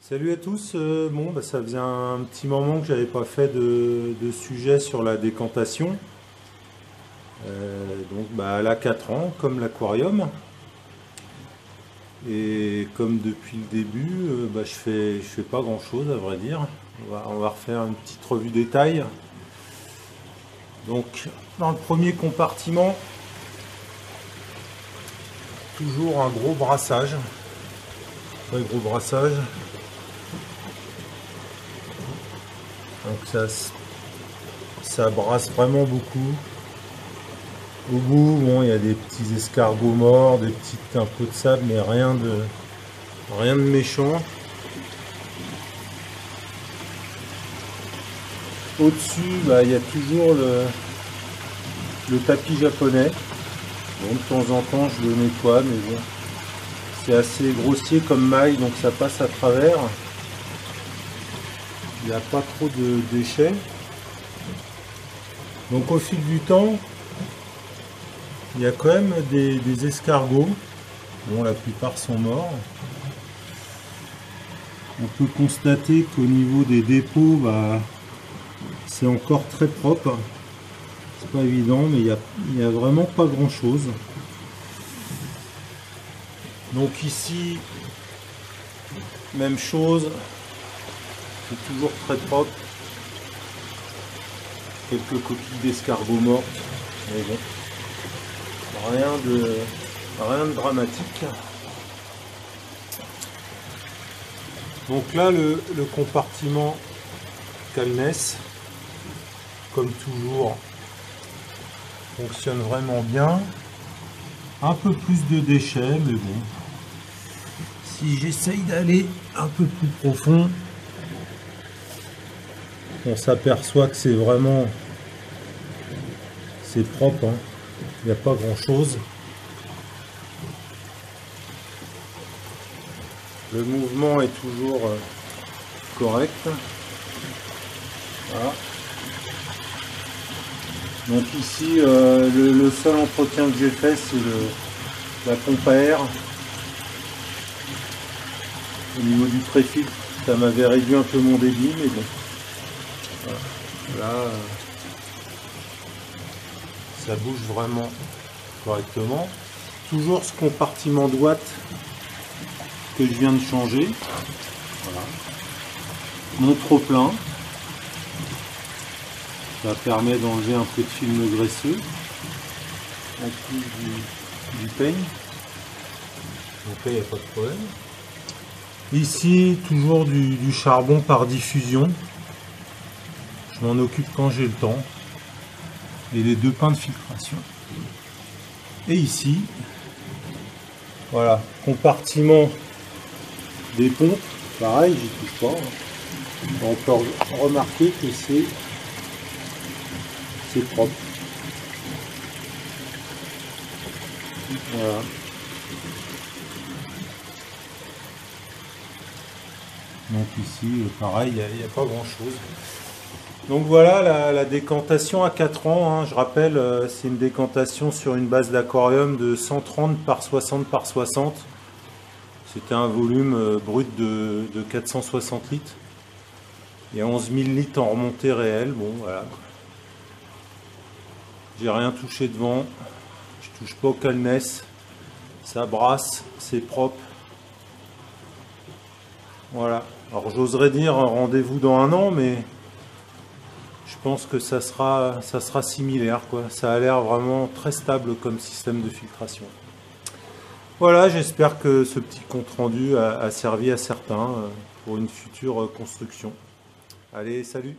Salut à tous, ça faisait un petit moment que j'avais pas fait de sujet sur la décantation. Elle a 4 ans, comme l'aquarium. Et comme depuis le début, je fais pas grand chose à vrai dire. On va refaire une petite revue détail. Donc dans le premier compartiment, toujours un gros brassage. Très gros brassage. Donc ça brasse vraiment beaucoup. Au bout, bon, il y a des petits escargots morts, un peu de sable, mais rien de méchant. Au-dessus, il y a toujours le tapis japonais. Bon, de temps en temps, je le nettoie, mais bon, c'est assez grossier comme maille, donc ça passe à travers. Il n'y a pas trop de déchets. Donc au fil du temps, il y a quand même des escargots. Bon, la plupart sont morts. On peut constater qu'au niveau des dépôts, c'est encore très propre. C'est pas évident, mais il y a vraiment pas grand chose. Donc ici, même chose. C'est toujours très propre. Quelques coquilles d'escargots mortes. Mais bon. Rien de dramatique. Donc là, le compartiment Calness, comme toujours, fonctionne vraiment bien. Un peu plus de déchets, mais bon. Si j'essaye d'aller un peu plus profond, on s'aperçoit que c'est propre, hein. Il n'y a pas grand chose. Le mouvement est toujours correct. Voilà. Donc ici, le seul entretien que j'ai fait, c'est la pompe à air. Au niveau du pré-filtre, ça m'avait réduit un peu mon débit, mais bon. Voilà. Là, ça bouge vraiment correctement. Toujours ce compartiment d'ouate que je viens de changer. Voilà. Mon trop plein. Ça permet d'enlever un peu de film graisseux en plus du peigne. Donc là, il n'y a pas de problème. Ici, toujours du charbon par diffusion. Je m'en occupe quand j'ai le temps. Et les 2 pains de filtration. Et ici, voilà, compartiment des pompes. Pareil, j'y touche pas. On peut remarquer que c'est propre. Voilà. Donc ici, pareil, il n'y a pas grand chose. Donc voilà la décantation à 4 ans, hein. Je rappelle, c'est une décantation sur une base d'aquarium de 130 par 60 par 60. C'était un volume brut de 460 litres. Il y a 11 000 litres en remontée réelle. Bon, voilà. J'ai rien touché devant. Je touche pas au Calness. Ça brasse, c'est propre. Voilà. Alors j'oserais dire rendez-vous dans 1 an, mais je pense que ça sera similaire, quoi. Ça a l'air vraiment très stable comme système de filtration. Voilà, j'espère que ce petit compte rendu a servi à certains pour une future construction. Allez, salut!